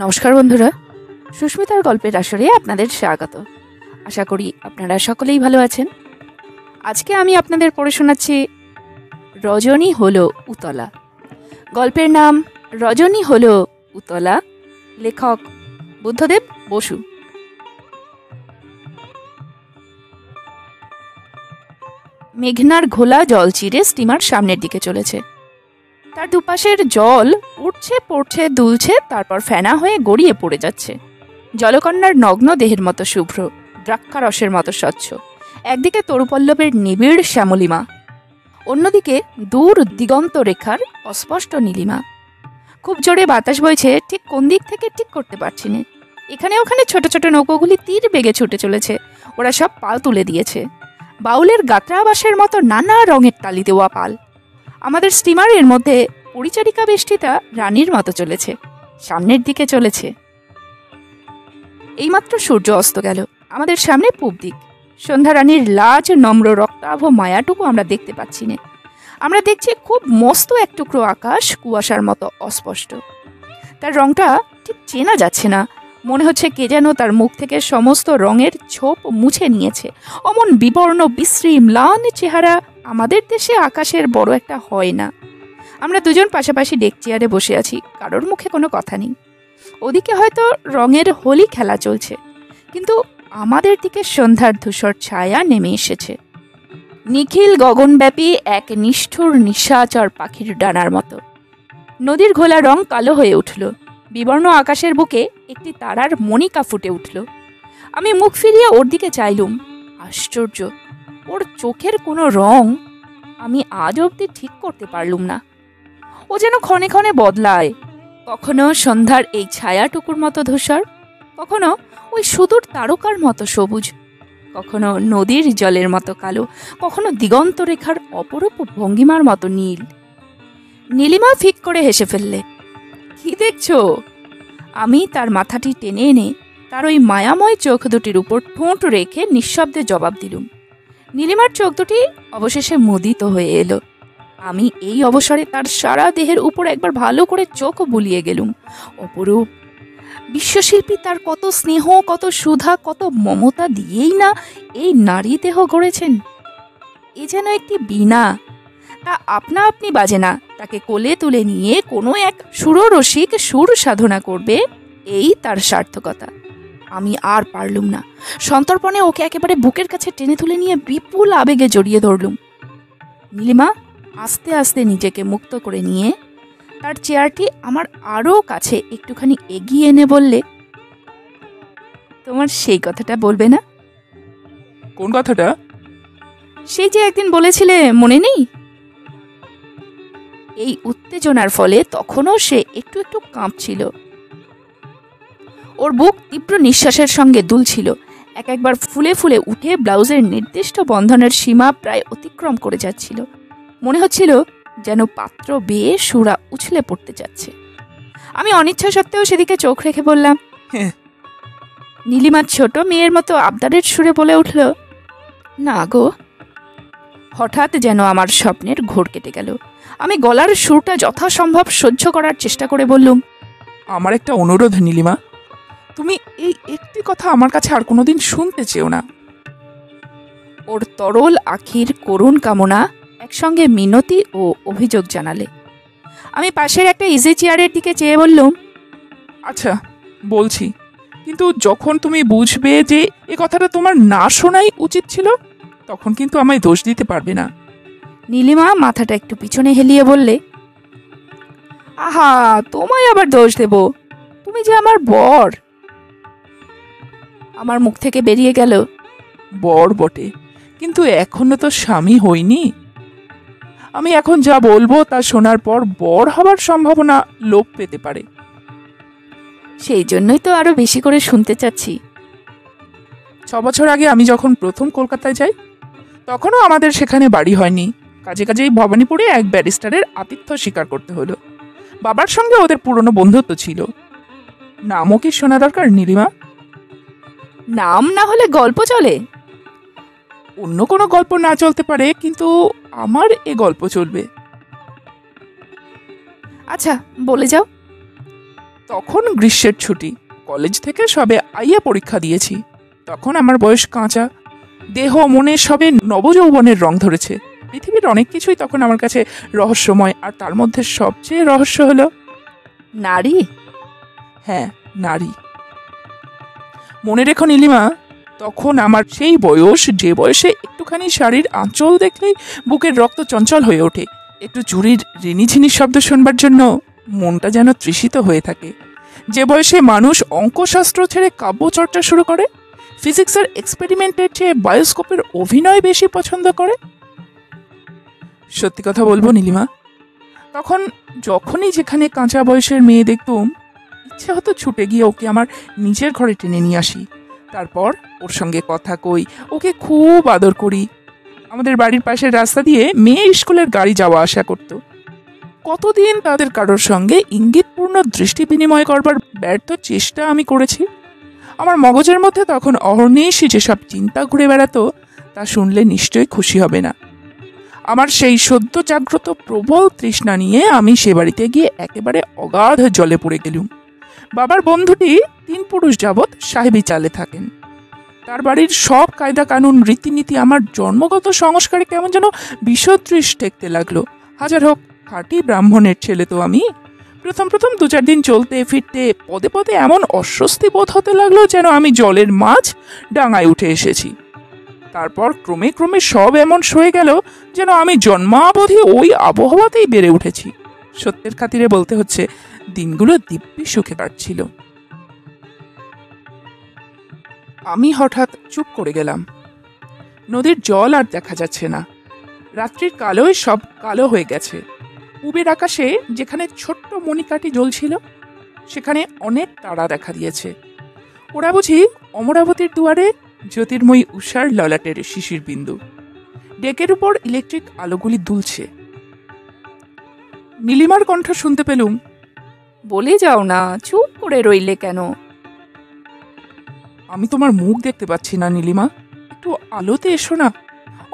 নমস্কার বন্ধুরা, সুস্মিতার গল্পের আসরে আপনাদের স্বাগত। আশা করি আপনারা সকলেই ভালো আছেন। আজকে আমি আপনাদের পড়ে শোনাচ্ছি রজনী হলো উতলা। গল্পের নাম রজনী হলো উতলা, লেখক বুদ্ধদেব বসু। মেঘনার ঘোলা জল চিরে স্টিমার সামনের দিকে চলেছে। তার দুপাশের জল উঠছে, পড়ছে, দুলছে, তারপর ফেনা হয়ে গড়িয়ে পড়ে যাচ্ছে। জলকন্যার নগ্ন দেহের মতো শুভ্র, দ্রাক্ষারসের মতো স্বচ্ছ। একদিকে তরুপল্লবের নিবিড় শ্যামলিমা, অন্যদিকে দূর দিগন্ত রেখার অস্পষ্ট নীলিমা। খুব জোরে বাতাস বইছে, ঠিক কোন দিক থেকে ঠিক করতে পারছি না। এখানে ওখানে ছোট ছোট নৌকোগুলি তীর বেগে ছুটে চলেছে। ওরা সব পাল তুলে দিয়েছে, বাউলের গাত্রাবাসের মতো নানা রঙের তালি দেওয়া পাল। আমাদের স্টিমারের মধ্যে পরিচারিকা বেষ্টিতা রানীর মতো চলেছে, সামনের দিকে চলেছে। এইমাত্র সূর্য অস্ত গেল। আমাদের সামনে পূব দিক। সন্ধ্যা রানীর লাজ নম্র রক্তাভ মায়াটুকু আমরা দেখতে পাচ্ছি না। আমরা দেখছি খুব মস্ত এক টুকরো আকাশ, কুয়াশার মতো অস্পষ্ট। তার রংটা ঠিক চেনা যাচ্ছে না। মনে হচ্ছে কে যেন তার মুখ থেকে সমস্ত রঙের ছোপ মুছে নিয়েছে। অমন বিবর্ণ বিশ্রী ম্লান চেহারা আমাদের দেশে আকাশের বড় একটা হয় না। আমরা দুজন পাশাপাশি ডেক চেয়ারে বসে আছি, কারোর মুখে কোনো কথা নেই। ওদিকে হয়তো রঙের হোলি খেলা চলছে, কিন্তু আমাদের দিকে সন্ধ্যার ধূসর ছায়া নেমে এসেছে, নিখিল গগনব্যাপী এক নিষ্ঠুর নিশাচর পাখির ডানার মতো। নদীর ঘোলা রং কালো হয়ে উঠল। বিবর্ণ আকাশের বুকে একটি তারার মণিকা ফুটে উঠল। আমি মুখ ফিরিয়ে ওর দিকে চাইলুম। আশ্চর্য, ওর চোখের কোনো রং আমি আজ অবধি ঠিক করতে পারলুম না। ও যেন ক্ষণে ক্ষণে বদলায়, কখনো সন্ধ্যার এই ছায়াটুকুর মতো ধূসর, কখনো ওই সুদূর তারকার মতো সবুজ, কখনো নদীর জলের মতো কালো, কখনো দিগন্ত রেখার অপরূপ ভঙ্গিমার মতো নীল। নীলিমা ফিক করে হেসে ফেললে। কি দেখছো? আমি তার মাথাটি টেনে এনে তার ওই মায়াময় চোখ দুটির উপর ঠোঁট রেখে নিঃশব্দে জবাব দিলুম। নীলিমার চোখ দুটি অবশেষে মুদিত হয়ে এলো। আমি এই অবসরে তার সারা দেহের উপর একবার ভালো করে চোখ বুলিয়ে গেলুম। অপরূপ বিশ্বশিল্পী তার কত স্নেহ, কত সুধা, কত মমতা দিয়েই না এই নারী দেহ গড়েছেন। এ যেন একটি বীণা, তা আপনা আপনি বাজে না। তাকে কোলে তুলে নিয়ে কোনো এক সুররসিক সুর সাধনা করবে, এই তার সার্থকতা। আমি আর পারলুম না। সন্তর্পণে ওকে একেবারে বুকের কাছে টেনে তুলে নিয়ে বিপুল আবেগে জড়িয়ে ধরলুম। নীলিমা আস্তে আস্তে নিজেকে মুক্ত করে নিয়ে তার চেয়ারটি আমার আরও কাছে একটুখানি এগিয়ে এনে বললে, তোমার সেই কথাটা বলবে না? কোন কথাটা? সেই যে একদিন বলেছিলে, মনে নেই? এই উত্তেজনার ফলে তখনও সে একটু একটু কাঁপছিল। ওর বুক তীব্র নিঃশ্বাসের সঙ্গে দুলছিল। একবার ফুলে ফুলে উঠে ব্লাউজের নির্দিষ্ট বন্ধনের সীমা প্রায় অতিক্রম করে যাচ্ছিল। মনে হচ্ছিল যেন পাত্র বেয়ে সুরা উছলে পড়তে যাচ্ছে। আমি অনিচ্ছা সত্ত্বেও সেদিকে চোখ রেখে বললাম, নীলিমার ছোট মেয়ের মতো আবদারের সুরে বলে উঠল, না গো। হঠাৎ যেন আমার স্বপ্নের ঘোর কেটে গেল। আমি গলার সুরটা যথাসম্ভব সহ্য করার চেষ্টা করে বললুম, আমার একটা অনুরোধ নীলিমা, তুমি এই একটি কথা আমার কাছে আর কোনোদিন শুনতে চেও না। ওর তরল আখির করুণ কামনা একসঙ্গে মিনতি ও অভিযোগ জানালে। আমি পাশের একটা ইজি চেয়ারের দিকে চেয়ে বললুম, আচ্ছা বলছি, কিন্তু যখন তুমি বুঝবে যে এ কথাটা তোমার না শোনাই উচিত ছিল, তখন কিন্তু আমায় দোষ দিতে পারবে না। নীলিমা মাথাটা একটু পিছনে হেলিয়ে বললে, আহা, তোমায় আবার দোষ দেব? তুমি যে আমার বর। আমার মুখ থেকে বেরিয়ে গেল, বর বটে, কিন্তু এখনো তো স্বামী হইনি। আমি এখন যা বলবো তা শোনার পর বর হবার সম্ভাবনা লোপ পেতে পারে। সেই জন্যই তো আরো বেশি করে শুনতে চাচ্ছি। 6 বছর আগে আমি যখন প্রথম কলকাতায় যাই, তখনও আমাদের সেখানে বাড়ি হয়নি। কাজে কাজেই ভবানীপুরে এক ব্যারিস্টারের আতিথ্য স্বীকার করতে হলো। বাবার সঙ্গে ওদের পুরনো বন্ধুত্ব ছিল। নামও কি শোনা দরকার নীলিমা? নাম না হলে গল্প চলে? অন্য কোনো গল্প না চলতে পারে, কিন্তু আমার এ গল্প চলবে। আচ্ছা, বলে যাও। তখন গ্রীষ্মের ছুটি, কলেজ থেকে সবে আইয়া পরীক্ষা দিয়েছি। তখন আমার বয়স কাঁচা, দেহ মনে সবে নবযৌবনের রং ধরেছে। পৃথিবীর অনেক কিছুই তখন আমার কাছে রহস্যময়, আর তার মধ্যে সবচেয়ে রহস্য হলো নারী। হ্যাঁ, নারী। মনে রেখো নীলিমা, তখন আমার সেই বয়স, যে বয়সে একটুখানি শাড়ির আঁচল দেখলেই বুকের রক্ত চঞ্চল হয়ে ওঠে, একটু চুরির রিনিঝিনি শব্দ শুনবার জন্য মনটা যেন তৃষিত হয়ে থাকে, যে বয়সে মানুষ অঙ্কশাস্ত্র ছেড়ে কাব্যচর্চা শুরু করে, ফিজিক্সের এক্সপেরিমেন্টের চেয়ে বায়োস্কোপের অভিনয় বেশি পছন্দ করে। সত্যি কথা বলবো নীলিমা, তখন যখনই যেখানে কাঁচা বয়সের মেয়ে দেখতুম, ইচ্ছে হতো ছুটে গিয়ে ওকে আমার নিজের ঘরে টেনে নিয়ে আসি, তারপর ওর সঙ্গে কথা কই, ওকে খুব আদর করি। আমাদের বাড়ির পাশের রাস্তা দিয়ে মেয়ে স্কুলের গাড়ি যাওয়া আসা করত। কতদিন তাদের কারোর সঙ্গে ইঙ্গিতপূর্ণ দৃষ্টি বিনিময় করবার ব্যর্থ চেষ্টা আমি করেছি। আমার মগজের মধ্যে তখন অহর্নিশি যেসব চিন্তা ঘুরে বেড়াতো, তা শুনলে নিশ্চয়ই খুশি হবে না। আমার সেই সদ্য জাগ্রত প্রবল তৃষ্ণা নিয়ে আমি সে বাড়িতে গিয়ে একেবারে অগাধ জলে পড়ে গেলুম। বাবার বন্ধুটি 3 পুরুষ যাবৎ সাহেবী চালে থাকেন। তার বাড়ির সব কায়দা কানুন রীতিনীতি আমার জন্মগত সংস্কারে কেমন যেন বিষদৃশ ঠেকতে লাগলো। হাজার হোক, খাঁটি ব্রাহ্মণের ছেলে তো আমি। প্রথম 2-4 দিন চলতে ফিরতে পদে পদে এমন অস্বস্তি বোধ হতে লাগলো যেন আমি জলের মাছ ডাঙায় উঠে এসেছি। তারপর ক্রমে ক্রমে সব এমন সয়ে গেল যেন আমি জন্মাবধি ওই আবহাওয়াতেই বেড়ে উঠেছি। সত্যের খাতিরে বলতে হচ্ছে, দিনগুলো দিব্যি সুখে কাটছিল। আমি হঠাৎ চুপ করে গেলাম। নদীর জল আর দেখা যাচ্ছে না, রাত্রির কালোয় সব কালো হয়ে গেছে। পূবের আকাশে যেখানে ছোট্ট মণিকাঠি জ্বলছিল, সেখানে অনেক তারা দেখা দিয়েছে। ওরা বুঝি অমরাবতীর দুয়ারে জ্যোতির্ময়ী উষার ললাটের শিশির বিন্দু। ডেকের উপর ইলেকট্রিক আলোগুলি দুলছে। নীলিমার কণ্ঠ শুনতে পেলুম, বলে যাও না, চুপ করে রইলে কেন? আমি তোমার মুখ দেখতে পাচ্ছি না নীলিমা, একটু আলোতে এসো না।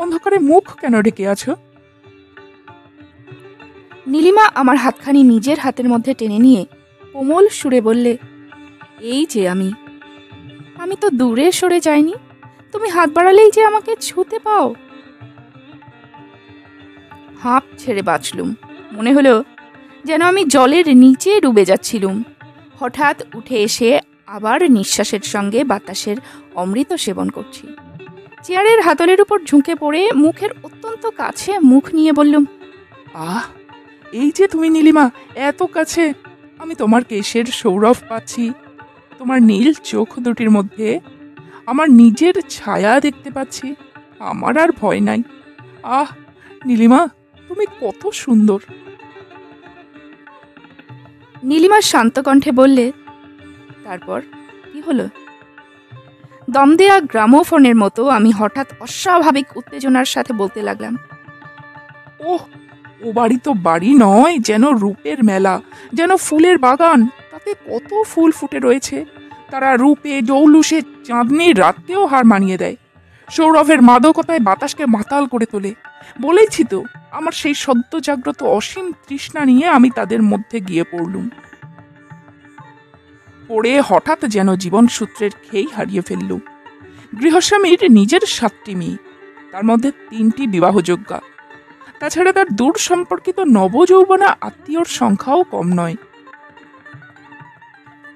অন্ধকারে মুখ কেন ঢেকে আছো? নীলিমা আমার হাতখানি নিজের হাতের মধ্যে টেনে নিয়ে কোমল সুরে বললে, এই যে আমি তো দূরে সরে যাইনি, তুমি হাত বাড়ালেই যে আমাকে ছুতে পাও। হাঁপ ছেড়ে বাঁচলুম। মনে হলো যেন আমি জলের নিচে ডুবে যাচ্ছিলুম। হঠাৎ উঠে এসে আবার নিঃশ্বাসের সঙ্গে বাতাসের অমৃত সেবন করছি। চেয়ারের হাতলের উপর ঝুঁকে পড়ে মুখের অত্যন্ত কাছে মুখ নিয়ে বললুম, আহ, এই যে তুমি নীলিমা, এত কাছে। আমি তোমার কেশের সৌরভ পাচ্ছি, তোমার নীল চোখ দুটির মধ্যে আমার নিজের ছায়া দেখতে পাচ্ছি। আমার আর ভয় নাই। আহ নীলিমা, তুমি কত সুন্দর। নীলিমা শান্ত কণ্ঠে বললে, তারপর কি হলো? দম দেয়া গ্রামোফোনের মতো আমি হঠাৎ অস্বাভাবিক উত্তেজনার সাথে বলতে লাগলাম, ওহ, ও বাড়ি তো বাড়ি নয়, যেন রূপের মেলা, যেন ফুলের বাগান। তাতে কত ফুল ফুটে রয়েছে, তারা রূপে জৌলুসে চাঁদনির রাতকেও হার মানিয়ে দেয়। সৌরভের মাদকতায় বাতাসকে মাতাল করে তোলে। বলেছি তো, আমার সেই সদ্য জাগ্রত অসীম তৃষ্ণা নিয়ে আমি তাদের মধ্যে গিয়ে পড়লুম। পড়ে হঠাৎ যেন জীবন সূত্রের খেই হারিয়ে ফেললুম। গৃহস্বামীর নিজের 7টি মেয়ে, তার মধ্যে 3টি বিবাহযোগ্যা। তাছাড়া তার দূর সম্পর্কিত নবযৌবনা আত্মীয়র সংখ্যাও কম নয়।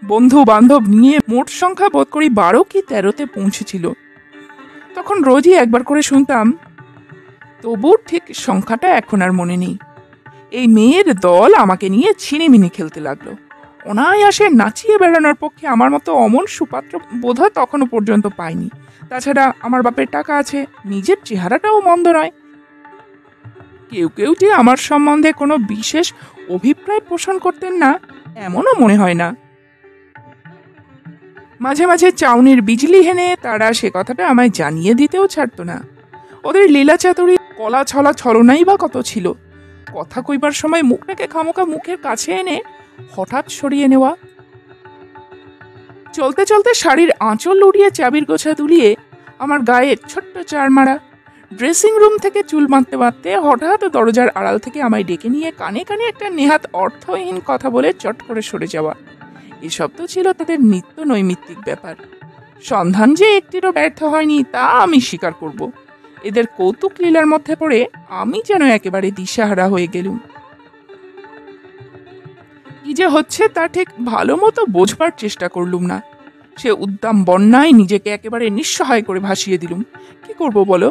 বন্ধু বান্ধব নিয়ে মোট সংখ্যা বোধ করি 12 কি 13তে পৌঁছেছিল। তখন রোজই একবার করে শুনতাম, তবু ঠিক সংখ্যাটা এখন আর মনে নেই। এই মেয়ের দল আমাকে নিয়ে ছিনিমিনি খেলতে লাগলো। অনায়াসে নাচিয়ে বেড়ানোর পক্ষে আমার মতো অমন সুপাত্র বোধহয় তখনও পর্যন্ত পাইনি। তাছাড়া আমার বাপের টাকা আছে, নিজের চেহারাটাও মন্দ নয়। কেউ কেউ যে আমার সম্বন্ধে কোনো বিশেষ অভিপ্রায় পোষণ করতেন না, এমনও মনে হয় না। মাঝে মাঝে চাউনির বিজলি হেনে তারা সে কথাটা আমায় জানিয়ে দিতেও ছাড়তো না। ওদের লীলা চাতুরি কলা ছলা ছলনাই বা কত ছিল। কথা কইবার সময় মুখটাকে খামোকা মুখের কাছে এনে হঠাৎ সরিয়ে নেওয়া, চলতে চলতে শাড়ির আঁচল উড়িয়ে চাবির গোছা তুলিয়ে আমার গায়ে ছোট্ট চার মারা, ড্রেসিং রুম থেকে চুল বাঁধতে বাঁধতে হঠাৎ দরজার আড়াল থেকে আমায় ডেকে নিয়ে কানে কানে একটা নেহাত অর্থহীন কথা বলে চট করে সরে যাওয়া। এসব তো ছিল তাদের নিত্য নৈমিত্তিক ব্যাপার। সন্ধান যে একটিরও ব্যর্থ হয়নি তা আমি স্বীকার করব। এদের কৌতুক লীলার মধ্যে পড়ে আমি যেন একেবারে দিশাহারা হয়ে গেলুম। কি যে হচ্ছে তা ঠিক ভালো মতো বোঝবার চেষ্টা করলুম না। সে উদ্দাম বন্যায় নিজেকে একেবারে নিঃসহায় করে ভাসিয়ে দিলুম। কি করব বলো?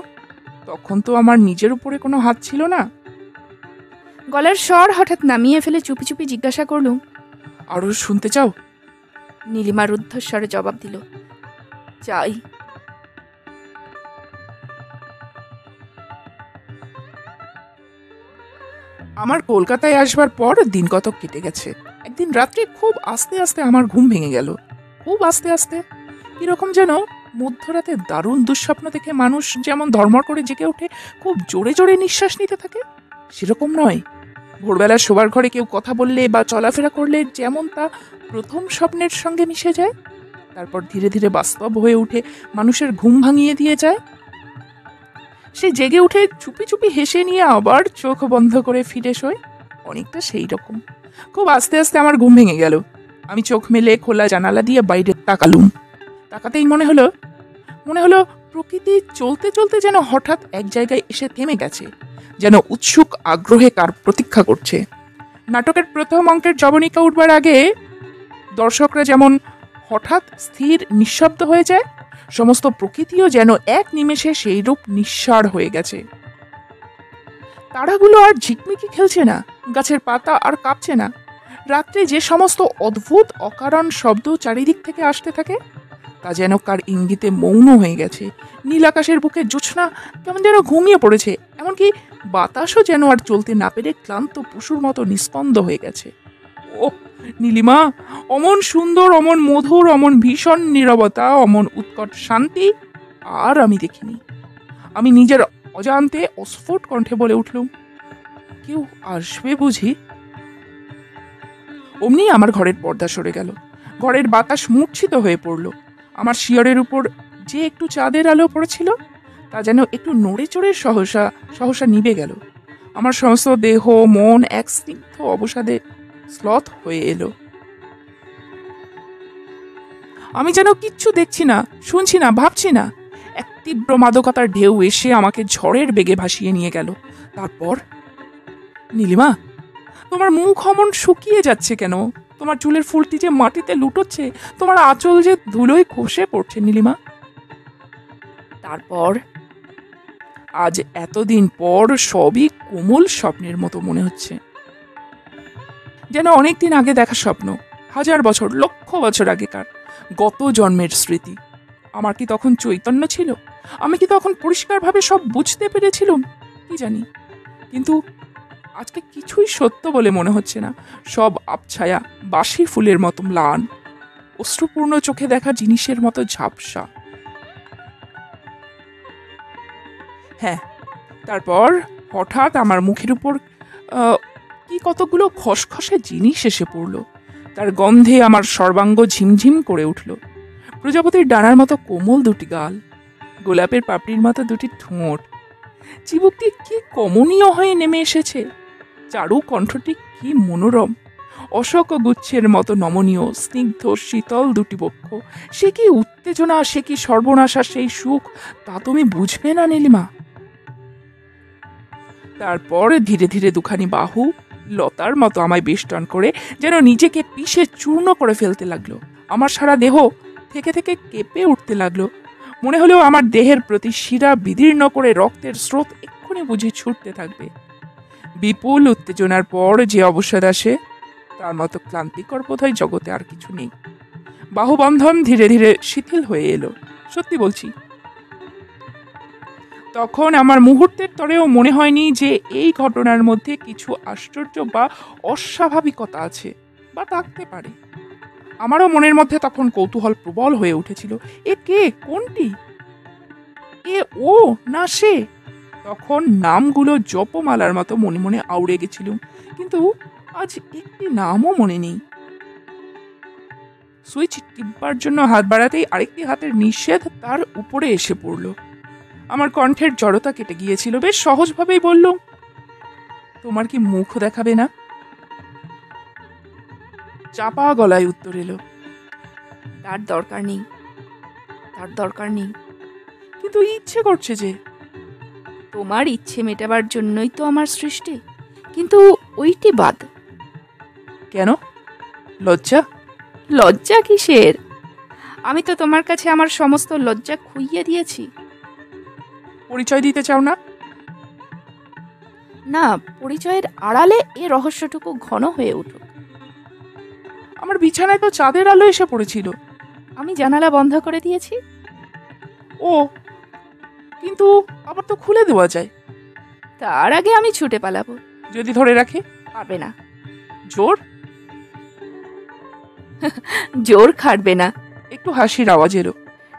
তখন তো আমার নিজের উপরে কোনো হাত ছিল না। গলার স্বর হঠাৎ নামিয়ে ফেলে চুপি চুপি জিজ্ঞাসা করলুম, আরো শুনতে চাও? নীলিমা রুদ্ধস্বরে জবাব দিল, চাই। আমার কলকাতায় আসবার পর দিন কতক কেটে গেছে। একদিন রাত্রে খুব আস্তে আস্তে আমার ঘুম ভেঙে গেল। খুব আস্তে আস্তে, কিরকম যেন মধ্যরাতে দারুণ দুঃস্বপ্ন দেখে মানুষ যেমন ধর্মর করে জেগে ওঠে, খুব জোরে জোরে নিঃশ্বাস নিতে থাকে, সেরকম নয়। ভোরবেলা শোবার ঘরে কেউ কথা বললে বা চলাফেরা করলে যেমন তা প্রথম স্বপ্নের সঙ্গে মিশে যায়, তারপর ধীরে ধীরে বাস্তব হয়ে উঠে মানুষের ঘুম ভাঙিয়ে দিয়ে যায়। সে জেগে উঠে চুপি চুপি হেসে নিয়ে আবার চোখ বন্ধ করে ফিরে শোয়, অনেকটা সেই রকম। খুব আস্তে আস্তে আমার ঘুম ভেঙে গেল। আমি চোখ মেলে খোলা জানালা দিয়ে বাইরে তাকালুম। তাকাতেই মনে হলো প্রকৃতি চলতে চলতে যেন হঠাৎ এক জায়গায় এসে থেমে গেছে, যেন উৎসুক আগ্রহে কার প্রতীক্ষা করছে। নাটকের প্রথম অঙ্কের জবনিকা উঠবার আগে দর্শকরা যেমন হঠাৎ স্থির নিঃশব্দ হয়ে যায়, সমস্ত প্রকৃতিও যেন এক নিমেষে সেই রূপ নিঃসাড় হয়ে গেছে। তারাগুলো আর ঝিকমিকি খেলছে না, গাছের পাতা আর কাঁপছে না। রাত্রে যে সমস্ত অদ্ভুত অকারণ শব্দ চারিদিক থেকে আসতে থাকে তা যেন কার ইঙ্গিতে মৌন হয়ে গেছে। নীল আকাশের বুকে জোছনা কেমন যেন ঘুমিয়ে পড়েছে, এমনকি বাতাসও যেন আর চলতে না পেরে ক্লান্ত পশুর মতো নিস্পন্দ হয়ে গেছে। ও নীলিমা, অমন সুন্দর, অমন মধুর, অমন ভীষণ নীরবতা, অমন উৎকট শান্তি আর আমি দেখিনি। আমি নিজের অজান্তে অস্ফুট কণ্ঠে বলে উঠলুম, কেউ আসবে বুঝি? অমনি আমার ঘরের পর্দা সরে গেল। ঘরের বাতাস মূর্ছিত হয়ে পড়ল। আমার শিয়রের উপর যে একটু চাঁদের আলো পড়েছিল তা যেন একটু নড়ে চড়ে সহসা সহসা নিভে গেল। আমার সমস্ত দেহ মন এক স্নিগ্ধ অবসাদে স্লথ হয়ে এলো। আমি যেন কিচ্ছু দেখছি না, শুনছি না, ভাবছি না। এক তীব্র মাদকতার ঢেউ এসে আমাকে ঝড়ের বেগে ভাসিয়ে নিয়ে গেল। তারপর, নীলিমা, তোমার মুখ অমন শুকিয়ে যাচ্ছে কেন? তোমার চুলের ফুলটি যে মাটিতে লুটোচ্ছে, তোমার আঁচল যে ধুলোয় খসে পড়ছে নীলিমা। তারপর আজ এতদিন পর সবই কোমল স্বপ্নের মতো মনে হচ্ছে, যেন অনেকদিন আগে দেখা স্বপ্ন, 1000 বছর, লক্ষ বছর আগেকার, গত জন্মের স্মৃতি। আমার কি তখন চৈতন্য ছিল? আমি কি তখন পরিষ্কারভাবে সব বুঝতে পেরেছিলাম? কি জানি, কিন্তু আজকে কিছুই সত্য বলে মনে হচ্ছে না। সব আবছায়া, বাসি ফুলের মতো ম্লান, অশ্রুপূর্ণ চোখে দেখা জিনিসের মতো ঝাপসা। হ্যাঁ, তারপর হঠাৎ আমার মুখের উপর কি কতগুলো খসখসে জিনিস এসে পড়ল। তার গন্ধে আমার সর্বাঙ্গ ঝিমঝিম করে উঠল। প্রজাপতির ডানার মতো কোমল দুটি গাল, গোলাপের পাপড়ির মতো দুটি ঠোঁট, চিবুকটি কি কমনীয় হয়ে নেমে এসেছে, চারু কণ্ঠটি কি মনোরম, অশোক গুচ্ছের মতো নমনীয়, স্নিগ্ধ শীতল দুটি বক্ষ। সে কি উত্তেজনা, সে কি সর্বনাশা, সেই সুখ, তা তুমি বুঝবে না নীলিমা। তারপর ধীরে ধীরে দুখানি বাহু লতার মতো আমায় বেষ্টন করে যেন নিজেকে পিষে চূর্ণ করে ফেলতে লাগলো। আমার সারা দেহ থেকে থেকে কেঁপে উঠতে লাগলো। মনে হলো আমার দেহের প্রতি শিরা বিদীর্ণ করে রক্তের স্রোত এক্ষুনি বুঝি ছুটতে থাকবে। বিপুল উত্তেজনার পর যে অবসাদ আসে তার মতো ক্লান্তিকর বোধহয় জগতে আর কিছু নেই। বাহুবন্ধন ধীরে ধীরে শিথিল হয়ে এলো, সত্যি বলছি। তখন আমার মুহূর্তের তরেও মনে হয়নি যে এই ঘটনার মধ্যে কিছু আশ্চর্য বা অস্বাভাবিকতা আছে বা থাকতে পারে। আমারও মনের মধ্যে তখন কৌতূহল প্রবল হয়ে উঠেছিল। এ কে? কোনটি? এ ও না সে? তখন নামগুলো জপমালার মতো মনে মনে আউড়ে গেছিল, কিন্তু আজ একটি নামও মনে নেই। সুইচ টিপবার জন্য হাত বাড়াতেই আরেকটি হাতের নিষেধ তার উপরে এসে পড়ল। আমার কণ্ঠের জড়তা কেটে গিয়েছিল। বেশ সহজভাবেই বললুম, তোমার কি মুখ দেখাবে না? চাপা গলায় উত্তর এলো, তার দরকার নেই, তার দরকার নেই। কিন্তু ইচ্ছে করছে যে। তোমার ইচ্ছে মেটাবার জন্যই তো আমার সৃষ্টি, কিন্তু ওইটি বাদ। কেন? লজ্জা? লজ্জা কিসের? আমি তো তোমার কাছে আমার সমস্ত লজ্জা খুইয়ে দিয়েছি। পরিচয় দিতে চাও না? না, পরিচয়ের আড়ালে এ রহস্যটুকু ঘন হয়ে উঠুক। আমার বিছানায় তো চাঁদের আলো এসে পড়েছিল। আমি জানালা বন্ধ করে দিয়েছি। ও, কিন্তু আবার তো খুলে দেওয়া যায়। তার আগে আমি ছুটে পালাবো। যদি ধরে রাখে? পারবে না। জোর? জোর খাটবে না। একটু হাসির আওয়াজ এলো।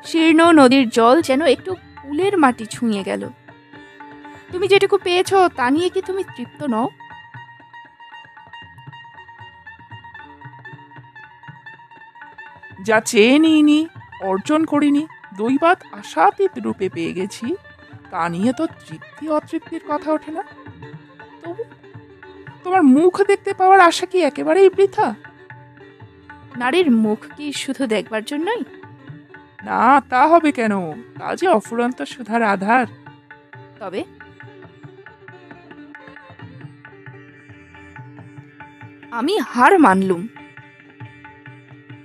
শীর্ণ নদীর জল যেন একটু কুলের মাটি ছুঁয়ে গেল। তুমি যেটুকু পেয়েছো তা নিয়ে কি তুমি তৃপ্ত নও? যা চেয়ে নিইনি, অর্জন করিনি, দৈবাত আশাতীত রূপে পেয়ে গেছি, তা নিয়ে তো তৃপ্তি অতৃপ্তির কথা ওঠে না। তবু তোমার মুখ দেখতে পাওয়ার আশা কি একেবারেই বৃথা? নারীর মুখ কি শুধু দেখবার জন্যই? না, তা হবে কেন? তা যে অফুরন্ত সুধার আধার। তবে আমি হার মানলুম।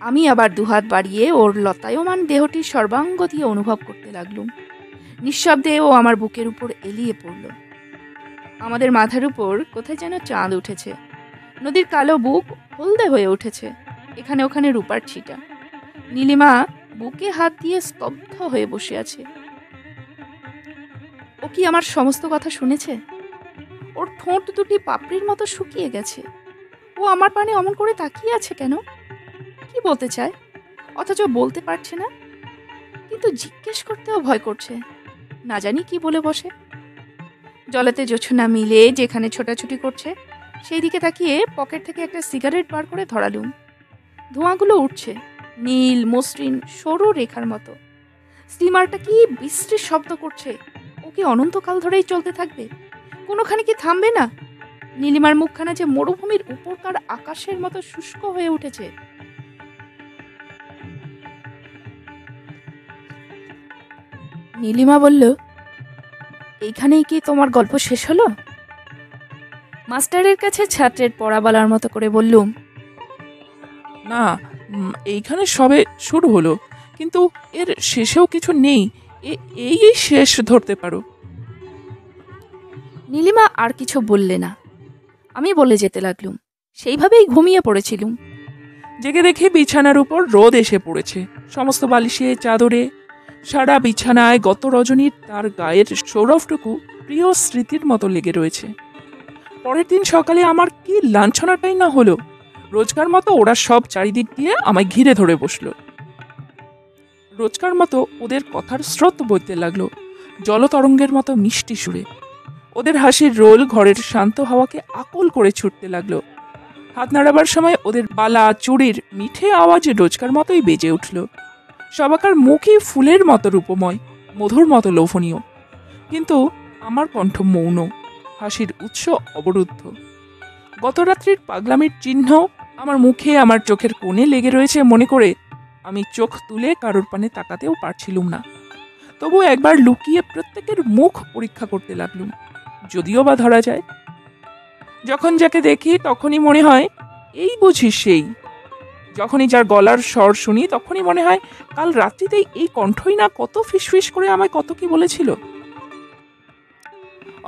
আমি আবার দুহাত বাড়িয়ে ওর লতায়মান দেহটির সর্বাঙ্গ দিয়ে অনুভব করতে লাগলুম। নিঃশব্দে ও আমার বুকের উপর এলিয়ে পড়ল। আমাদের মাথার উপর কোথায় যেন চাঁদ উঠেছে। নদীর কালো বুক হলদে হয়ে উঠেছে, এখানে ওখানে রূপার ছিটা। নীলিমা বুকে হাত দিয়ে স্তব্ধ হয়ে বসে আছে। ও কি আমার সমস্ত কথা শুনেছে? ওর ঠোঁট দুটি পাপড়ির মতো শুকিয়ে গেছে। ও আমার পানে অমন করে তাকিয়ে আছে কেন? কি বলতে চায়, অথচ বলতে পারছে না। কিন্তু জিজ্ঞেস করতেও ভয় করছে, না জানি কি বলে বসে। জলেতে জোছনা মিলে যেখানে ছোটাছুটি করছে সেই দিকে তাকিয়ে পকেট থেকে একটা সিগারেট বার করে ধরালুম। ধোঁয়াগুলো উঠছে নীল মসৃণ সরু রেখার মতো। স্টিমারটা কি বিশ্রী শব্দ করছে। ও কি অনন্তকাল ধরেই চলতে থাকবে? কোনোখানে কি থামবে না? নীলিমার মুখখানা যে মরুভূমির উপরকার আকাশের মতো শুষ্ক হয়ে উঠেছে। নীলিমা বলল, এইখানেই কি তোমার গল্প শেষ হলো? মাস্টারের কাছে ছাত্রের পড়া বলার মতো করে বললুম, না, এইখানে সবে শুরু হলো, কিন্তু এর শেষেও কিছু নেই। এই শেষ ধরতে পারো। নীলিমা আর কিছু বললে না। আমি বলে যেতে লাগলুম, সেইভাবেই ঘুমিয়ে পড়েছিলুম। জেগে দেখে বিছানার উপর রোদ এসে পড়েছে, সমস্ত বালিশে চাদরে। সারা বিছানায় গত রজনীর তার গায়ের সৌরভটুকু প্রিয় স্মৃতির মতো লেগে রয়েছে। পরের দিন সকালে আমার কি লাঞ্ছনাটাই না হলো। রোজকার মতো ওরা সব চারিদিক দিয়ে আমায় ঘিরে ধরে বসলো। রোজকার মতো ওদের কথার স্রোত বইতে লাগলো জলতরঙ্গের মতো মিষ্টি সুরে। ওদের হাসির রোল ঘরের শান্ত হাওয়াকে আকুল করে ছুটতে লাগলো। হাত নাড়াবার সময় ওদের বালা চুড়ির মিঠে আওয়াজ রোজকার মতোই বেজে উঠল। সবাকার মুখই ফুলের মতো রূপময়, মধুর মতো লোভনীয়। কিন্তু আমার কণ্ঠ মৌন, হাসির উৎস অবরুদ্ধ। গত রাত্রির পাগলামির চিহ্ন আমার মুখে আমার চোখের কোণে লেগে রয়েছে মনে করে আমি চোখ তুলে কারোর পানে তাকাতেও পারছিলুম না। তবু একবার লুকিয়ে প্রত্যেকের মুখ পরীক্ষা করতে লাগলুম, যদিও বা ধরা যায়। যখন যাকে দেখি তখনই মনে হয় এই বুঝি সেই। যখনই যার গলার স্বর শুনি তখনই মনে হয় কাল রাত্রিতেই এই কণ্ঠই না কত ফিসফিস করে আমায় কত কি বলেছিল।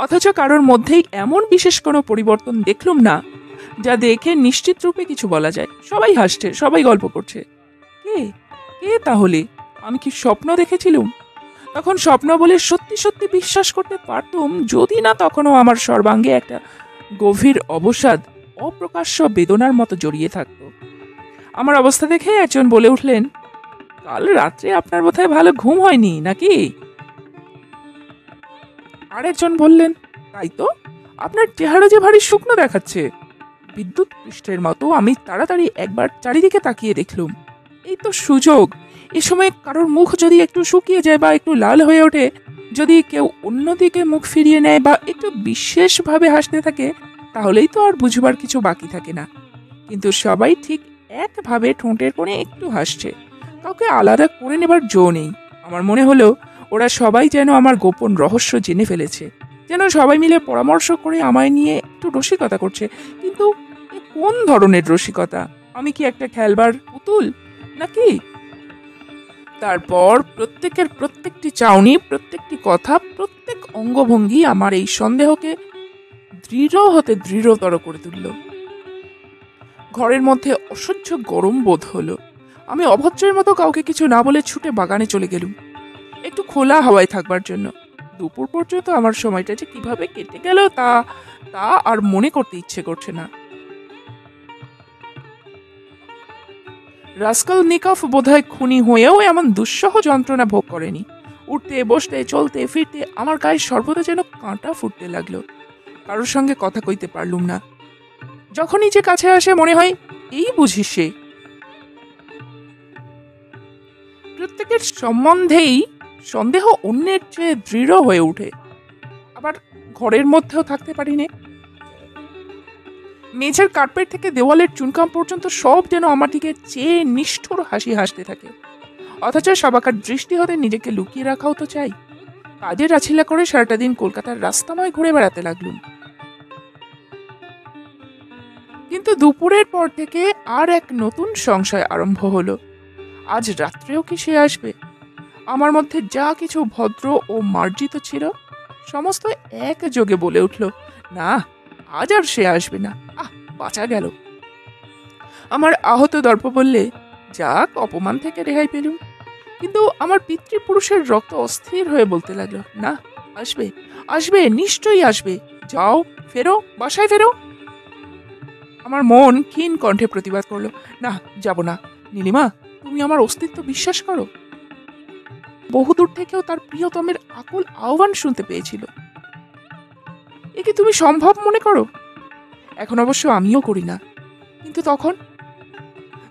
অথচ কারোর মধ্যেই এমন বিশেষ কোনো পরিবর্তন দেখলুম না যা দেখে নিশ্চিত রূপে কিছু বলা যায়। সবাই হাসছে, সবাই গল্প করছে। কে কে তাহলে? আমি কি স্বপ্ন দেখেছিলুম? তখন স্বপ্ন বলে সত্যি সত্যি বিশ্বাস করতে পারতুম যদি না তখনও আমার সর্বাঙ্গে একটা গভীর অবসাদ, অপ্রকাশ্য বেদনার মতো জড়িয়ে থাকত। আমার অবস্থা দেখে একজন বলে উঠলেন, কাল রাত্রে আপনার বোধহয় ভালো ঘুম হয়নি নাকি? আরেকজন বললেন, তাই তো, আপনার চেহারা যে ভারী শুকনো দেখাচ্ছে। বিদ্যুৎ পৃষ্ঠের মতো আমি তাড়াতাড়ি একবার চারিদিকে তাকিয়ে দেখলুম। এই তো সুযোগ। এ সময় কারোর মুখ যদি একটু শুকিয়ে যায় বা একটু লাল হয়ে ওঠে, যদি কেউ অন্যদিকে মুখ ফিরিয়ে নেয় বা একটু বিশেষভাবে হাসতে থাকে, তাহলেই তো আর বুঝবার কিছু বাকি থাকে না। কিন্তু সবাই ঠিক একভাবে ঠোঁটের কোণে একটু হাসছে। কাউকে আলাদা করে নেবার জো নেই। আমার মনে হলো ওরা সবাই যেন আমার গোপন রহস্য জেনে ফেলেছে, যেন সবাই মিলে পরামর্শ করে আমায় নিয়ে একটু রসিকতা করছে। কিন্তু এ কোন ধরনের রসিকতা? আমি কি একটা খেলবার পুতুল নাকি? তারপর প্রত্যেকের প্রত্যেকটি চাউনি, প্রত্যেকটি কথা, প্রত্যেক অঙ্গভঙ্গি আমার এই সন্দেহকে দৃঢ় হতে দৃঢ়তর করে তুলল। ঘরের মধ্যে অসহ্য গরম বোধ হলো। আমি অভদ্রের মতো কাউকে কিছু না বলে ছুটে বাগানে চলে গেলুম, একটু খোলা হাওয়ায় থাকবার জন্য। দুপুর পর্যন্ত আমার সময়টা যে কিভাবে কেটে গেল তা তা আর মনে করতে ইচ্ছে করছে না। রাস্কলনিকভ বোধহয় খুনি হয়েও এমন দুঃসহ যন্ত্রণা ভোগ করেনি। উঠতে বসতে চলতে ফিরতে আমার গায়ে সর্বদা যেন কাঁটা ফুটতে লাগলো। কারোর সঙ্গে কথা কইতে পারলুম না। যখনই যে কাছে আসে মনে হয় এই বুঝি সে। প্রত্যেকের সম্বন্ধেই সন্দেহ অন্যের চেয়ে দৃঢ় হয়ে ওঠে। আবার ঘরের মধ্যেও থাকতে পারি নে। মেঝের কার্পেট থেকে দেওয়ালের চুনকাম পর্যন্ত সব যেন আমার দিকে চেয়ে নিষ্ঠুর হাসি হাসতে থাকে। অথচ সবাকার দৃষ্টি হতে নিজেকে লুকিয়ে রাখাও তো চাই। কাজের আছিলা করে সারাটা দিন কলকাতার রাস্তাময় ঘুরে বেড়াতে লাগলুম। কিন্তু দুপুরের পর থেকে আর এক নতুন সংশয় আরম্ভ হলো। আজ রাত্রেও কি সে আসবে? আমার মধ্যে যা কিছু ভদ্র ও মার্জিত ছিল সমস্ত একযোগে বলে উঠল, না, আজ আর সে আসবে না। বাঁচা গেল। আমার আহত দর্প বললে, যাক, অপমান থেকে রেহাই পেলুম। কিন্তু আমার পিতৃপুরুষের রক্ত অস্থির হয়ে বলতে লাগলো, না, আসবে, আসবে, নিশ্চয়ই আসবে। যাও, ফেরো, বাসায় ফেরো। আমার মন ক্ষীণ কণ্ঠে প্রতিবাদ করলো, না, যাব না। নীলিমা, তুমি আমার অস্তিত্ব বিশ্বাস করো। বহুদূর থেকেও তার প্রিয়তমের আকুল আহ্বান শুনতে পেয়েছিল। এ কি তুমি সম্ভব মনে করো? এখন অবশ্য আমিও করি না। কিন্তু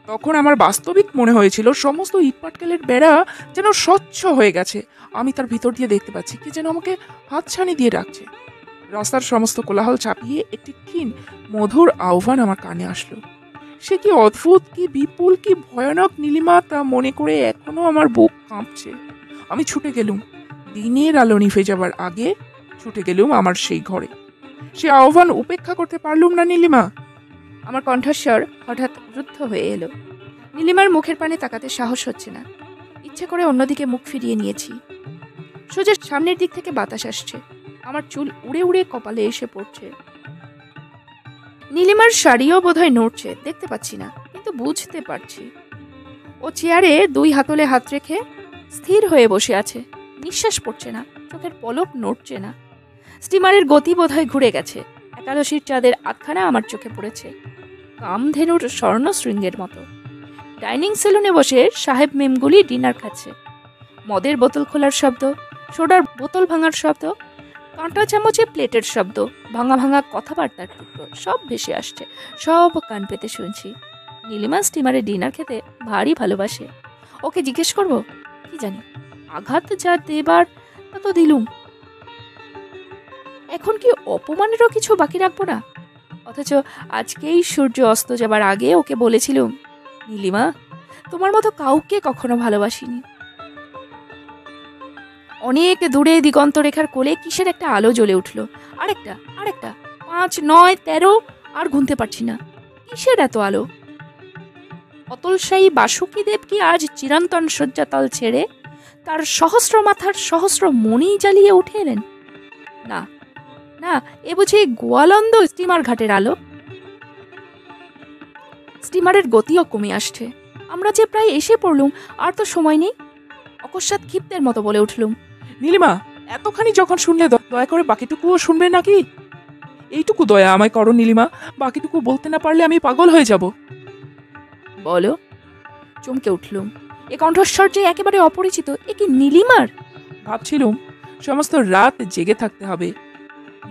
তখন আমার বাস্তবিক মনে হয়েছিল সমস্ত ইটপাটকেলের বেড়া যেন স্বচ্ছ হয়ে গেছে। আমি তার ভিতর দিয়ে দেখতে পাচ্ছি কি যেন আমাকে হাতছানি দিয়ে রাখছে। রাস্তার সমস্ত কোলাহল চাপিয়ে একটি ক্ষীণ মধুর আহ্বান আমার কানে আসলো। সে কি অদ্ভুত, কি বিপুল, কি ভয়ানক নীলিমা তা মনে করে এখনো আমার বুক কাঁপছে। আমি ছুটে গেলুম, দিনের আলো নিভে যাবার আগে ছুটে গেলুম আমার সেই ঘরে। সে আহ্বান উপেক্ষা করতে পারলুম না। নীলিমা! আমার কণ্ঠস্বর হঠাৎ রুদ্ধ হয়ে এলো। নীলিমার মুখের পানে তাকাতে সাহস হচ্ছে না। ইচ্ছে করে অন্যদিকে মুখ ফিরিয়ে নিয়েছি। সোজা সামনের দিক থেকে বাতাস আসছে। আমার চুল উড়ে উড়ে কপালে এসে পড়ছে। নীলিমার শাড়িও বোধহয় নড়ছে, দেখতে পাচ্ছি না, কিন্তু বুঝতে পারছি। ও চেয়ারে দুই হাতলে হাত রেখে স্থির হয়ে বসে আছে। নিঃশ্বাস পড়ছে না, চোখের পলক নড়ছে না। স্টিমারের গতি বোধহয় ঘুরে গেছে। একাদশীর চাঁদের আধখানা আমার চোখে পড়েছে, কামধেনুর স্বর্ণ শৃঙ্গের মতো। ডাইনিং সেলুনে বসে সাহেব মেমগুলি ডিনার খাচ্ছে। মদের বোতল খোলার শব্দ, সোডার বোতল ভাঙার শব্দ, কাঁটা চামচে প্লেটের শব্দ, ভাঙা ভাঙা কথাবার্তার টুকরো সব ভেসে আসছে। সব কান পেতে শুনছি। নীলিমা স্টিমারে ডিনার খেতে ভারী ভালোবাসে। ওকে জিজ্ঞেস করব? কি জানি, আঘাত যা দেবার তা তো দিলুম। এখন কি অপমানেরও কিছু বাকি রাখবো না? অথচ আজকেই সূর্য অস্ত যাবার আগে ওকে বলেছিলুম, নীলিমা, তোমার মতো কাউকে কখনো ভালোবাসিনি। অনেক দূরে দিগন্ত রেখার কোলে কিসের একটা আলো জ্বলে উঠল। আরেকটা, 5, 9, 13, আর গুনতে পারছি না। কিসের এত আলো? অতলসায়ী বাসুকীদেব কি আজ চিরন্তন শয্যাতল ছেড়ে তার সহস্র মাথার সহস্র মণি জ্বালিয়ে উঠে এলেন? না না, এ বুঝি গোয়ালন্দ স্টিমার ঘাটের আলো। স্টিমারের গতিও কমে আসছে। আমরা যে প্রায় এসে পড়লুম, আর তো সময় নেই। অকস্মাৎ ক্ষিপ্তের মতো বলে উঠলুম, নীলিমা, এতখানি যখন শুনলে দয়া করে বাকিটুকুও শুনবে নাকি? এইটুকু দয়া আমায় করো নীলিমা, বাকিটুকু বলতে না পারলে আমি পাগল হয়ে যাব। বলো। চমকে উঠলুম। এ কণ্ঠস্বর যে একেবারে অপরিচিত। এ কি নীলিমার? ভাবছিলুম সমস্ত রাত জেগে থাকতে হবে।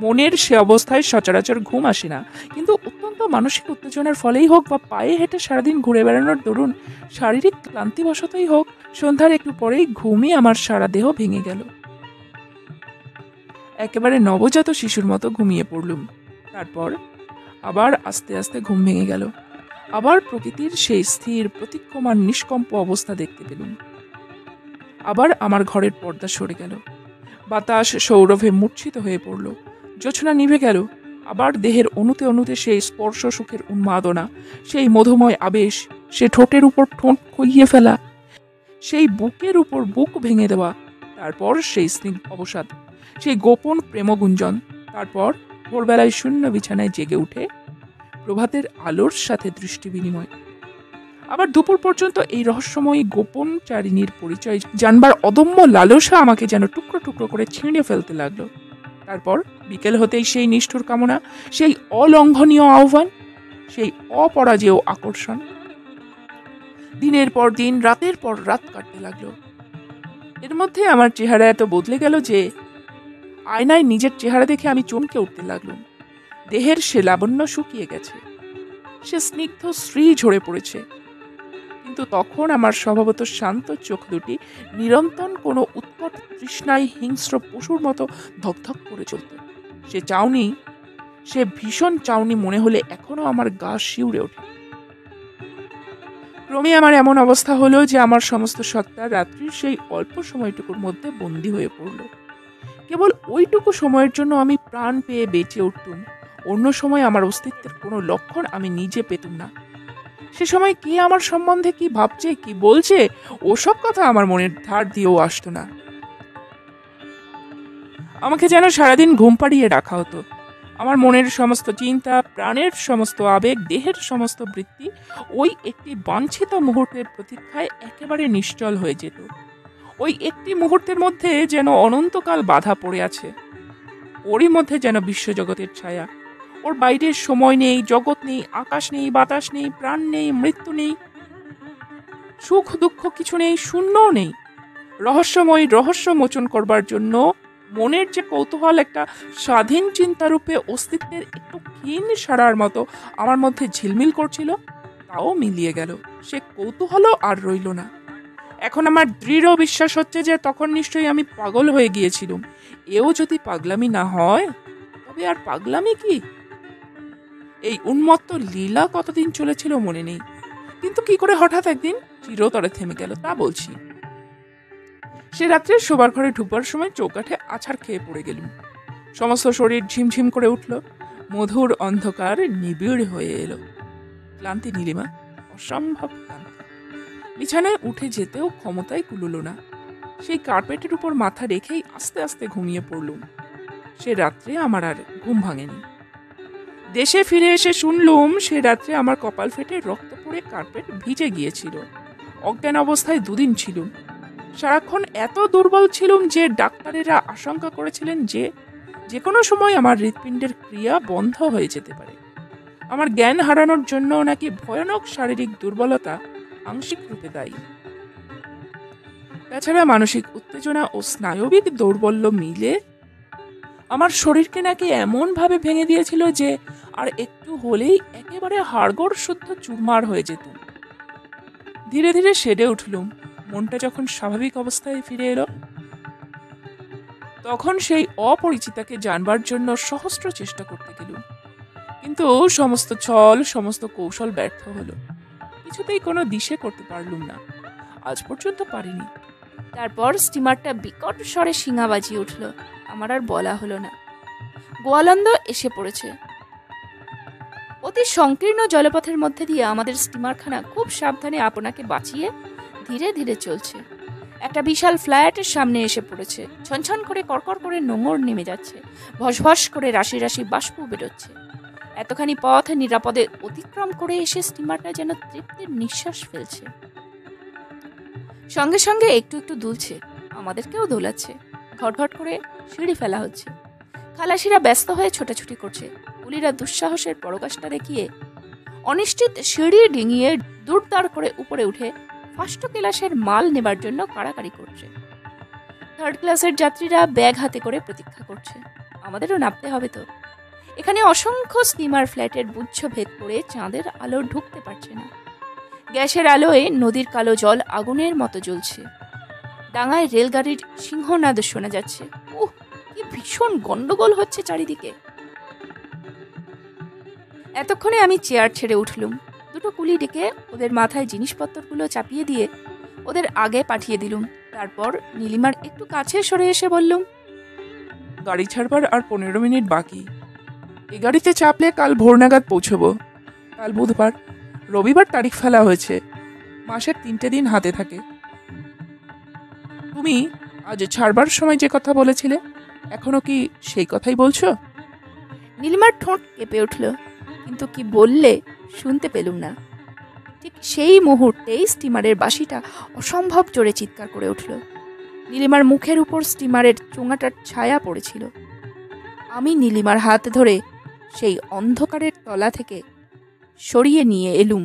মনের সে অবস্থায় সচরাচর ঘুম আসে না, কিন্তু অত্যন্ত মানসিক উত্তেজনার ফলেই হোক বা পায়ে হেঁটে সারাদিন ঘুরে বেড়ানোর দরুন শারীরিক ক্লান্তিবশতই হোক, সন্ধ্যার একটু পরেই ঘুমই আমার সারা দেহ ভেঙে গেল। একেবারে নবজাত শিশুর মতো ঘুমিয়ে পড়লুম। তারপর আবার আস্তে আস্তে ঘুম ভেঙে গেল। আবার প্রকৃতির সেই স্থির প্রতিক্রমান নিষ্কম্প অবস্থা দেখতে পেলুম। আবার আমার ঘরের পর্দা সরে গেল, বাতাস সৌরভে মূর্ছিত হয়ে পড়ল, জোছনা নিভে গেল। আবার দেহের অণুতে অণুতে সেই স্পর্শ সুখের উন্মাদনা, সেই মধুময় আবেশ, সে ঠোঁটের উপর ঠোঁট খইয়ে ফেলা, সেই বুকের উপর বুক ভেঙে দেওয়া, তারপর সেই স্নিগ্ধ অবসাদ, সেই গোপন প্রেমগুঞ্জন, তারপর ভোরবেলায় শূন্য বিছানায় জেগে উঠে প্রভাতের আলোর সাথে দৃষ্টি বিনিময়। আবার দুপুর পর্যন্ত এই রহস্যময়ী গোপন চারিণীর পরিচয় জানবার অদম্য লালসা আমাকে যেন টুকরো টুকরো করে ছিঁড়ে ফেলতে লাগলো। তারপর বিকেল হতেই সেই নিষ্ঠুর কামনা, সেই অলঙ্ঘনীয় আহ্বান, সেই অপরাজেয় আকর্ষণ। দিনের পর দিন, রাতের পর রাত কাটতে লাগলো। এর মধ্যে আমার চেহারা এত বদলে গেল যে আয়নায় নিজের চেহারা দেখে আমি চমকে উঠতে লাগলাম। দেহের সে লাবণ্য শুকিয়ে গেছে, সে স্নিগ্ধ শ্রী ঝরে পড়েছে, কিন্তু তখন আমার স্বভাবত শান্ত চোখ দুটি নিরন্তর কোনো উৎকট তৃষ্ণায় হিংস্র পশুর মতো ধকধক করে চলত। সে চাউনি, সে ভীষণ চাউনি মনে হলে এখনো আমার গা শিউরে ওঠে। ক্রমে আমার এমন অবস্থা হলো যে আমার সমস্ত সত্তা রাত্রির সেই অল্প সময়টুকুর মধ্যে বন্দী হয়ে পড়ল। কেবল ওইটুকু সময়ের জন্য আমি প্রাণ পেয়ে বেঁচে উঠতুম, অন্য সময় আমার অস্তিত্বের কোনো লক্ষণ আমি নিজে পেতুম না। সে সময় কে আমার সম্বন্ধে কি ভাবছে, কি বলছে, ওসব কথা আমার মনের ধার দিয়েও আসতো না। আমাকে যেন সারাদিন ঘুম পাড়িয়ে রাখা হতো। আমার মনের সমস্ত চিন্তা, প্রাণের সমস্ত আবেগ, দেহের সমস্ত বৃত্তি ওই একটি বাঞ্ছিত মুহূর্তের প্রতীক্ষায় একেবারে নিশ্চল হয়ে যেত। ওই একটি মুহূর্তের মধ্যে যেন অনন্তকাল বাধা পড়ে আছে, ওরই মধ্যে যেন বিশ্বজগতের ছায়া। ওর বাইরের সময় নেই, জগৎ নেই, আকাশ নেই, বাতাস নেই, প্রাণ নেই, মৃত্যু নেই, সুখ দুঃখ কিছু নেই, শূন্যও নেই। রহস্যময় রহস্য মোচন করবার জন্য মনের যে কৌতূহল একটা স্বাধীন চিন্তারূপে অস্তিত্বের একটু ক্ষীণ সারার মতো আমার মধ্যে ঝিলমিল করছিল, তাও মিলিয়ে গেল। সে কৌতূহলও আর রইল না। এখন আমার দৃঢ় বিশ্বাস হচ্ছে যে তখন নিশ্চয়ই আমি পাগল হয়ে গিয়েছিলাম। এও যদি পাগলামি না হয়, তবে আর পাগলামি কি? এই উন্মত্ত লীলা কতদিন চলেছিল মনে নেই, কিন্তু কি করে হঠাৎ একদিন চিরতরে থেমে গেল তা বলছি। সে রাত্রে শোবার ঘরে ঢুকবার সময় চৌকাঠে আছাড় খেয়ে পড়ে গেলুম। সমস্ত শরীর ঝিমঝিম করে উঠল, মধুর অন্ধকার নিবিড় হয়ে এলো। ক্লান্তি নীলিমা, অসম্ভব ক্লান্তি। বিছানায় উঠে যেতেও ক্ষমতায় কুলুলো না। সেই কার্পেটের উপর মাথা রেখেই আস্তে আস্তে ঘুমিয়ে পড়লুম। সে রাত্রে আমার আর ঘুম ভাঙেনি। দেশে ফিরে এসে শুনলুম সে রাত্রে আমার কপাল ফেটে রক্ত পড়ে কার্পেট ভিজে গিয়েছিল। অজ্ঞান অবস্থায় 2 দিন ছিলুম। সারাক্ষণ এত দুর্বল ছিলুম যে ডাক্তারেরা আশঙ্কা করেছিলেন যে কোনো সময় আমার হৃৎপিণ্ডের ক্রিয়া বন্ধ হয়ে যেতে পারে। আমার জ্ঞান হারানোর জন্য নাকি ভয়ানক শারীরিক দুর্বলতা আংশিক রূপে দায়ী। তাছাড়া মানসিক উত্তেজনা ও স্নায়বিক দৌর্বল্য মিলে আমার শরীরকে নাকি এমন ভাবে ভেঙে দিয়েছিল যে আর একটু হলেই একেবারে হাড়গোড় শুদ্ধ চুরমার হয়ে যেত। ধীরে ধীরে সেরে উঠলুম। মনটা যখন স্বাভাবিক অবস্থায় ফিরে এলো, তখন সেই অপরিচিতাকে জানবার জন্য সহস্র চেষ্টা করতে গেলুম, কিন্তু সমস্ত ছল, সমস্ত কৌশল ব্যর্থ হলো। কিছুতেই কোনো দিশে করতে পারলুম না, আজ পর্যন্ত পারিনি। তারপর স্টিমারটা বিকট স্বরে শিঙা বাজিয়ে উঠল। আমার আর বলা হলো না। গোয়ালন্দ এসে পড়েছে। অতি সংকীর্ণ জলপথের মধ্যে দিয়ে আমাদের স্টিমারখানা খুব সাবধানে আপনাকে বাঁচিয়ে ধীরে ধীরে চলছে। একটা বিশাল ফ্ল্যাটের সামনে এসে পড়েছে। ছনছন করে কড়কড় করে নোঙর নেমে যাচ্ছে, ভসভস করে রাশি রাশি বাষ্প বেরোচ্ছে। এতখানি পথ নিরাপদে অতিক্রম করে এসে স্টিমারটা যেন তৃপ্তির নিঃশ্বাস ফেলছে। সঙ্গে সঙ্গে একটু একটু দুলছে, আমাদেরকেও দোলাচ্ছে। ঘটঘট করে সিঁড়ি ফেলা হচ্ছে। খালাসিরা ব্যস্ত হয়ে ছোটাছুটি করছে। কুলিরা দুঃসাহসের পরকাশটা দেখিয়ে অনিশ্চিত সিঁড়ি ডিঙিয়ে দূরদার করে উপরে উঠে ফার্স্ট ক্লাসের মাল নেবার জন্য কাড়াকাড়ি করছে। 3rd ক্লাসের যাত্রীরা ব্যাগ হাতে করে প্রতীক্ষা করছে। আমাদেরও নামতে হবে তো। এখানে অসংখ্য স্টিমার ফ্ল্যাটের গুচ্ছ ভেদ করে চাঁদের আলো ঢুকতে পারছে না। গ্যাসের আলোয় নদীর কালো জল আগুনের মতো জ্বলছে। ডাঙায় রেলগাড়ির সিংহনাদ শোনা যাচ্ছে। কি ভীষণ গন্ডগোল হচ্ছে চারিদিকে। এতক্ষণে আমি চেয়ার ছেড়ে উঠলুম। 2 দুটো কুলি ডেকে ওদের মাথায় জিনিসপত্রগুলো চাপিয়ে দিয়ে ওদের আগে পাঠিয়ে দিলুম। তারপর নীলিমার একটু কাছে সরে এসে বললুম, গাড়ি ছাড়বার আর 15 মিনিট বাকি। এই গাড়িতে চাপলে কাল ভোর নাগাদ পৌঁছবো। কাল বুধবার, রবিবার তারিখ ফেলা হয়েছে। মাসের 3টে দিন হাতে থাকে। তুমি আজ ছাড়বার সময় যে কথা বলেছিলে, এখনো কি সেই কথাই বলছো? নীলিমার ঠোঁট কেঁপে উঠল, কিন্তু কি বললে শুনতে পেলুম না। ঠিক সেই মুহূর্তেই স্টিমারের বাঁশিটা অসম্ভব জোরে চিৎকার করে উঠল। নীলিমার মুখের উপর স্টিমারের চোঙাটার ছায়া পড়েছিল। আমি নীলিমার হাত ধরে সেই অন্ধকারের তলা থেকে সরিয়ে নিয়ে এলুম।